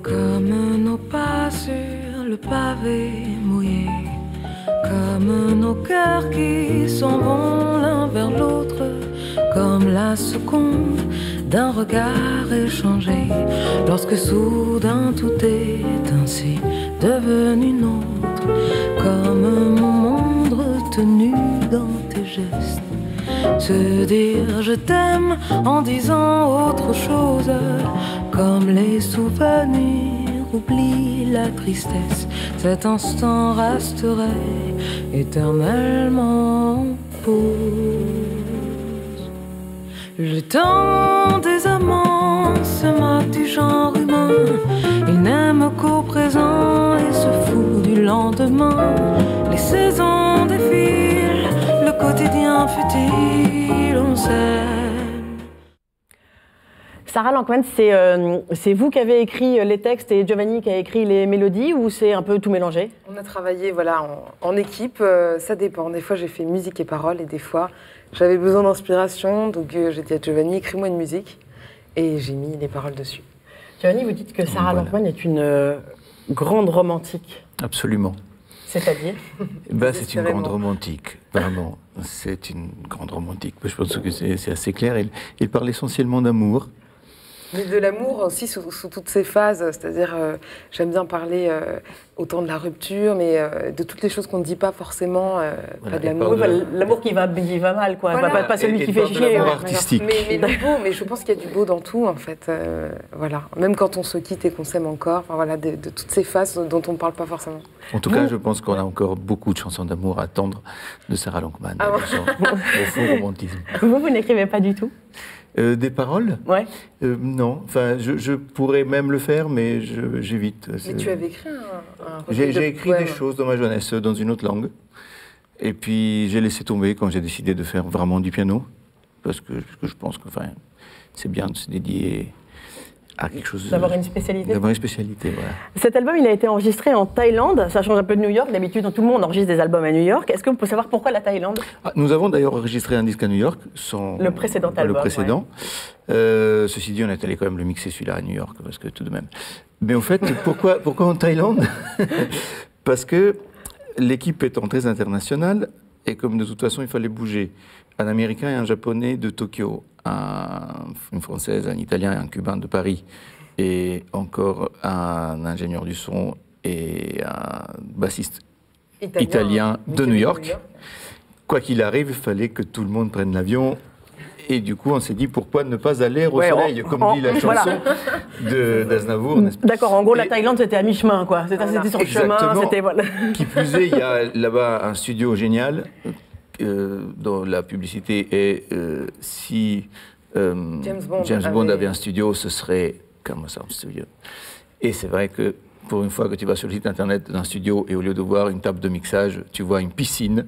Comme nos pas sur le pavé mouillé, comme nos cœurs qui s'en vont l'un vers l'autre, comme la seconde d'un regard échangé, lorsque soudain tout est ainsi devenu nôtre, comme mon monde retenu dans tes gestes, se dire je t'aime en disant autre chose, comme les souvenirs oublient la tristesse, cet instant resterait éternellement en pause. Le temps des amants se moque du genre humain, il n'aime qu'au présent et se fout du lendemain. Les saisons défilent, le quotidien futile, on s'aime. Sarah Lankman, c'est vous qui avez écrit les textes et Giovanni qui a écrit les mélodies, ou c'est un peu tout mélangé? On a travaillé en équipe, ça dépend. Des fois j'ai fait musique et paroles et des fois j'avais besoin d'inspiration, donc j'ai dit à Giovanni, écris-moi une musique, et j'ai mis les paroles dessus. Giovanni, vous dites que Sarah Lankman est une grande romantique. Absolument. C'est-à-dire c'est une grande romantique, vraiment. C'est une grande romantique. Je pense que c'est assez clair. Il parle essentiellement d'amour. Mais de l'amour aussi sous toutes ses phases, c'est-à-dire j'aime bien parler autant de la rupture, mais de toutes les choses qu'on ne dit pas forcément, pas de l'amour. L'amour qui va mal, quoi. Voilà. Pas celui qui fait chier. Artistique. Mais du beau, mais je pense qu'il y a du beau dans tout, en fait. Voilà. Même quand on se quitte et qu'on s'aime encore, enfin, voilà, de toutes ces phases dont on ne parle pas forcément. En tout cas, je pense qu'on a encore beaucoup de chansons d'amour à attendre de Sarah Lankman. Ah, au fond romantisme. Vous n'écrivez pas du tout? Des paroles? Ouais. Non, enfin, je pourrais même le faire, mais j'évite. Mais tu avais écrit un J'ai écrit des choses dans ma jeunesse, dans une autre langue. Et puis, j'ai laissé tomber quand j'ai décidé de faire vraiment du piano. Parce que je pense que c'est bien de se dédier à quelque chose. D'avoir une spécialité. D'avoir une spécialité, voilà. Cet album, il a été enregistré en Thaïlande. Ça change un peu de New York. D'habitude, tout le monde enregistre des albums à New York. Est-ce que vous pouvez savoir pourquoi la Thaïlande? Nous avons d'ailleurs enregistré un disque à New York. Le précédent album. Le précédent. Ouais. Ceci dit, on est allé quand même le mixer celui-là à New York, parce que tout de même. Mais en fait, pourquoi en Thaïlande? Parce que l'équipe étant très internationale, et comme de toute façon, il fallait bouger. Un Américain et un Japonais de Tokyo, une Française, un Italien et un Cubain de Paris, et encore un ingénieur du son et un bassiste italien de New York. quoi qu'il arrive, il fallait que tout le monde prenne l'avion. Et du coup, on s'est dit, pourquoi ne pas aller au soleil, comme dit la chanson d'Aznavour, n'est-ce pas? D'accord, en gros, la Thaïlande, c'était à mi-chemin, quoi. C'était sur le chemin, c'était... Voilà. Qui plus est, il y a là-bas un studio génial, dont la publicité est si James Bond avait un studio, ce serait comme ça, un studio. Et c'est vrai que pour une fois que tu vas sur le site internet d'un studio et au lieu de voir une table de mixage, tu vois une piscine.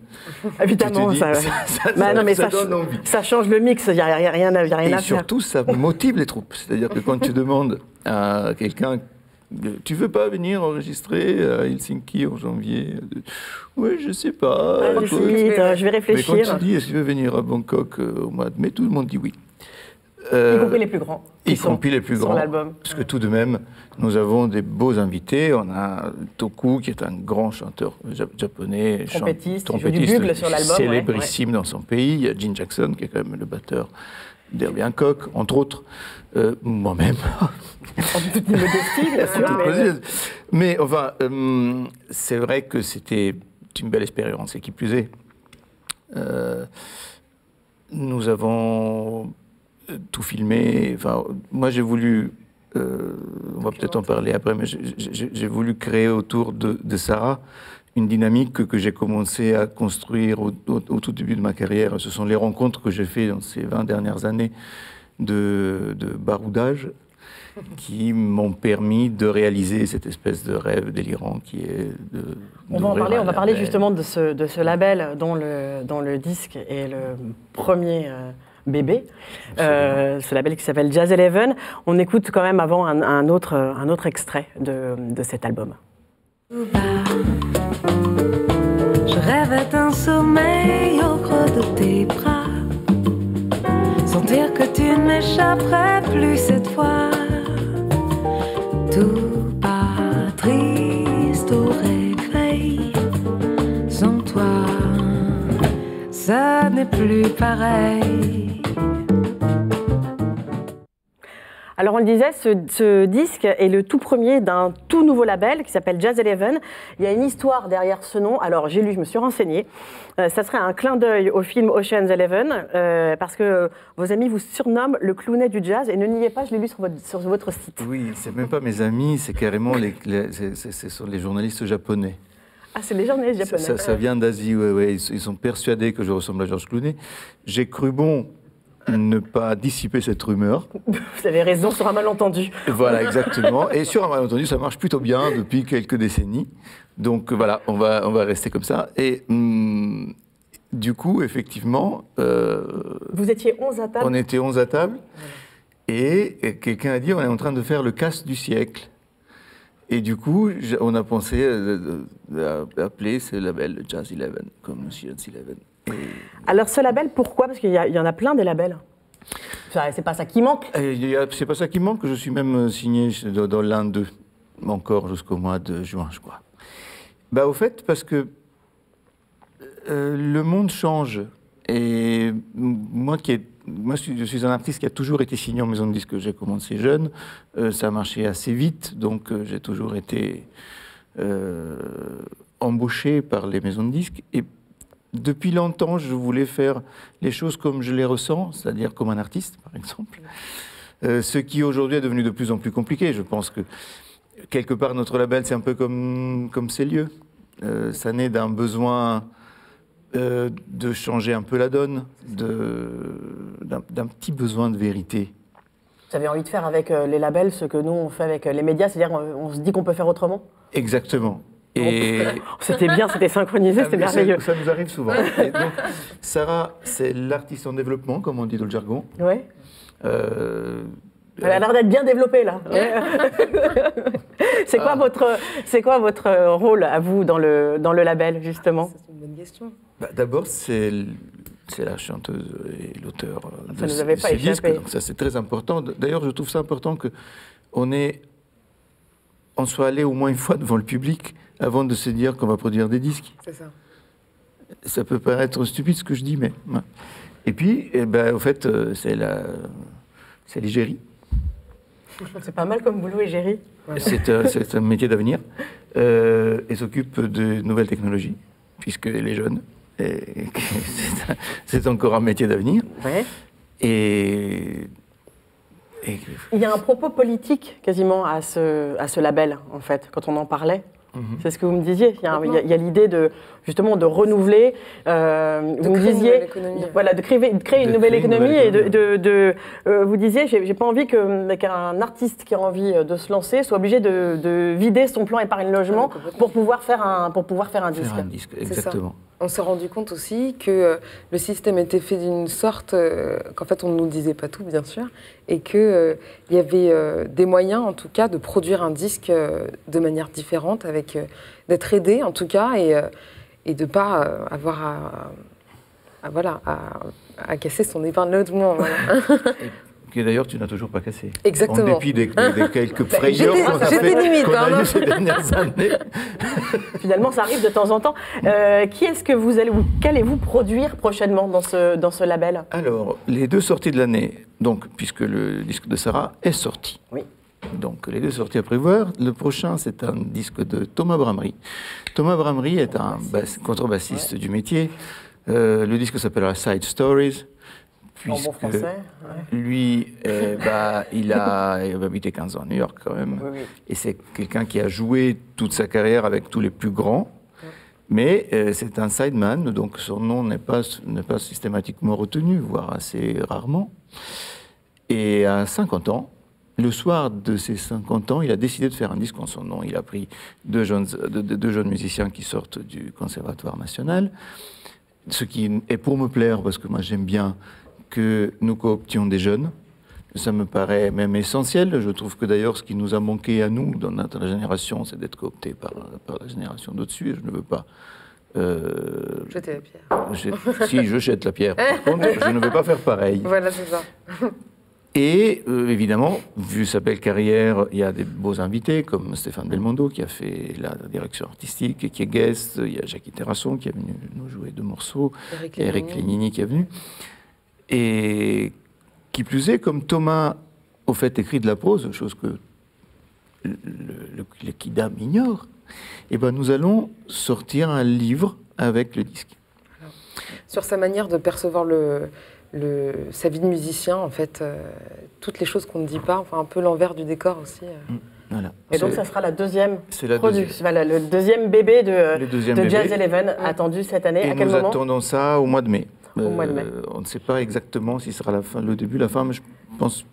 Évidemment, dis, ça donne envie. Ça change le mix, il n'y a rien à faire. Et surtout, ça motive les troupes. C'est-à-dire que quand tu demandes à quelqu'un, tu veux pas venir enregistrer à Helsinki en janvier? Oui, je sais pas. Je vais réfléchir. Mais quand tu dis, est-ce que tu veux venir à Bangkok au mois de mai, tout le monde dit oui. Y compris les plus grands. Y compris les plus grands. L'album. Parce que tout de même, nous avons des beaux invités. On a Toku, qui est un grand chanteur japonais. Trompettiste, il joue du bugle sur l'album. Célébrissime dans son pays. Il y a Gene Jackson, qui est quand même le batteur d'Herbie Hancock, entre autres. Moi-même. En toute modestie, bien sûr. Mais enfin, c'est vrai que c'était une belle expérience. Et qui plus est, nous avons tout filmé. Enfin, moi, j'ai voulu, on va peut-être en parler après, mais j'ai voulu créer autour de Sarah une dynamique que j'ai commencé à construire au tout début de ma carrière. Ce sont les rencontres que j'ai faites dans ces 20 dernières années de baroudage qui m'ont permis de réaliser cette espèce de rêve délirant qui est de... On va parler justement de ce label dont le disque est le premier... bébé, ce label qui s'appelle Jazz Eleven. On écoute quand même avant un autre extrait de cet album. Je rêvais d'un sommeil au creux de tes bras, sentir que tu n'échapperais plus cette fois, tout pas triste au réveil, sans toi, ça n'est plus pareil. Alors on le disait, ce disque est le tout premier d'un tout nouveau label qui s'appelle Jazz Eleven. Il y a une histoire derrière ce nom. Alors j'ai lu, je me suis renseignée. Ça serait un clin d'œil au film Ocean's 11, parce que vos amis vous surnomment le Clooney du jazz. Et ne niez pas, je l'ai lu sur votre site. Oui, c'est même pas mes amis, c'est carrément ce sont les journalistes japonais. Ah, c'est les journalistes japonais. Ça vient d'Asie, ouais. Ils sont persuadés que je ressemble à George Clooney. J'ai cru bon ne pas dissiper cette rumeur. Vous avez raison, sur un malentendu. Voilà, exactement. Et sur un malentendu, ça marche plutôt bien depuis quelques décennies. Donc voilà, on va rester comme ça. Et du coup, effectivement... Vous étiez 11 à table? On était 11 à table. Et quelqu'un a dit, on est en train de faire le cast du siècle. Et du coup, on a pensé à appeler ce label Jazz Eleven, comme Ocean's 11. Alors ce label, pourquoi? Parce qu'il y en a plein des labels. C'est pas ça qui manque? C'est pas ça qui manque. Je suis même signé dans l'un d'eux, encore jusqu'au mois de juin, je crois. Au fait, parce que le monde change. Et je suis un artiste qui a toujours été signé en maison de disques. J'ai commencé jeune, ça a marché assez vite, donc j'ai toujours été embauché par les maisons de disques. Et depuis longtemps, je voulais faire les choses comme je les ressens, c'est-à-dire comme un artiste, par exemple. Ce qui aujourd'hui est devenu de plus en plus compliqué. Je pense que quelque part, notre label, c'est un peu comme Célieu. Ça naît d'un besoin de changer un peu la donne, d'un petit besoin de vérité. Vous avez envie de faire avec les labels ce que nous on fait avec les médias, c'est-à-dire on se dit qu'on peut faire autrement? Exactement. Et c'était bien, c'était synchronisé, c'était merveilleux. Ça nous arrive souvent. Et donc, Sarah, c'est l'artiste en développement, comme on dit dans le jargon. Oui. Elle a l'air d'être bien développée, là. C'est quoi votre rôle, à vous, dans le label, justement? C'est une bonne question. D'abord, c'est la chanteuse et l'auteur de ces disques, donc ça, c'est très important. D'ailleurs, je trouve ça important qu'on soit allé au moins une fois devant le public avant de se dire qu'on va produire des disques. C'est ça. Ça peut paraître stupide ce que je dis, mais... Et puis, au fait, c'est l'égérie. C'est pas mal comme boulot, égérie. C'est un métier d'avenir. Elle s'occupe de nouvelles technologies, puisqu'elle est jeune. c'est encore un métier d'avenir. Ouais. Et il y a un propos politique quasiment à ce label, en fait, quand on en parlait. C'est ce que vous me disiez. Il y a l'idée de justement de renouveler. Vous me disiez, voilà, de créer une nouvelle économie et vous disiez, j'ai pas envie qu'un artiste qui a envie de se lancer soit obligé de vider son plan épargne logement pour pouvoir faire un disque. Faire un disque, exactement. On s'est rendu compte aussi que le système était fait d'une sorte qu'en fait on ne nous disait pas tout, bien sûr, et qu'il y avait des moyens, en tout cas, de produire un disque de manière différente, d'être aidé, en tout cas, et de ne pas avoir à casser son épargne logement. Voilà. Que d'ailleurs tu n'as toujours pas cassé. Exactement. En dépit des quelques frayeurs qu'on a eu ces dernières années. Finalement, ça arrive de temps en temps. Qu'allez-vous produire prochainement dans ce label? Alors, les 2 sorties de l'année, donc, puisque le disque de Sarah est sorti. Oui. Donc, les 2 sorties à prévoir. Le prochain, c'est un disque de Thomas Bramery. Thomas Bramery est un contrebassiste du métier. Le disque s'appellera Side Stories. En bon français, lui, il a habité 15 ans à New York quand même. Oui. Et c'est quelqu'un qui a joué toute sa carrière avec tous les plus grands. Oui. Mais c'est un sideman, donc son nom n'est pas systématiquement retenu, voire assez rarement. Et à 50 ans, le soir de ses 50 ans, il a décidé de faire un disque en son nom. Il a pris deux jeunes musiciens qui sortent du Conservatoire national, ce qui est pour me plaire, parce que moi j'aime bien que nous cooptions des jeunes. Ça me paraît même essentiel. Je trouve que d'ailleurs, ce qui nous a manqué à nous, dans notre génération, c'est d'être cooptés par la génération d'au-dessus. Et je ne veux pas... jeter la pierre. Si, je jette la pierre. Par contre, je ne veux pas faire pareil. Voilà, c'est ça. Et évidemment, vu sa belle carrière, il y a des beaux invités, comme Stéphane Belmondo, qui a fait la direction artistique, et qui est guest. Il y a Jackie Terrasson, qui est venu nous jouer 2 morceaux. Eric Lénini, qui est venu. Et qui plus est, comme Thomas, au fait, écrit de la prose, chose que le Kidam ignore, et ben nous allons sortir un livre avec le disque. Alors, sur sa manière de percevoir sa vie de musicien, en fait, toutes les choses qu'on ne dit pas, enfin un peu l'envers du décor aussi. Voilà. Et donc ça sera la deuxième production. Voilà, le deuxième bébé de Jazz Eleven, attendu cette année. Et à quel moment? Nous attendons ça au mois de mai. Au mois de mai. On ne sait pas exactement si ce sera la fin, le début, la fin, mais je pense...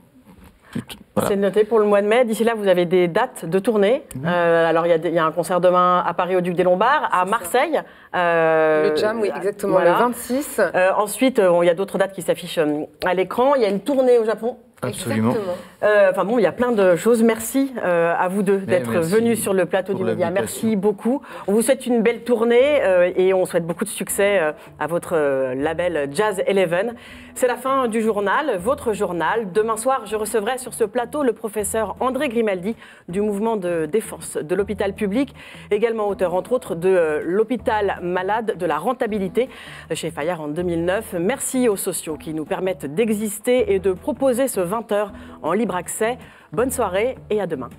Voilà. C'est noté pour le mois de mai. D'ici là, vous avez des dates de tournée. Alors, il y a un concert demain à Paris au Duc des Lombards, à Marseille. Le Jam, oui, exactement, voilà. Le 26. Ensuite, il y a d'autres dates qui s'affichent à l'écran. Il y a une tournée au Japon. Absolument. Il y a plein de choses. Merci à vous deux d'être venus sur le plateau du Média. Merci beaucoup. On vous souhaite une belle tournée et on souhaite beaucoup de succès à votre label Jazz Eleven. C'est la fin du journal, votre journal. Demain soir, je recevrai sur ce plateau le professeur André Grimaldi du mouvement de défense de l'hôpital public, également auteur entre autres de L'hôpital malade de la rentabilité chez Fayard en 2009. Merci aux sociaux qui nous permettent d'exister et de proposer ce 20h en libre accès. Bonne soirée et à demain.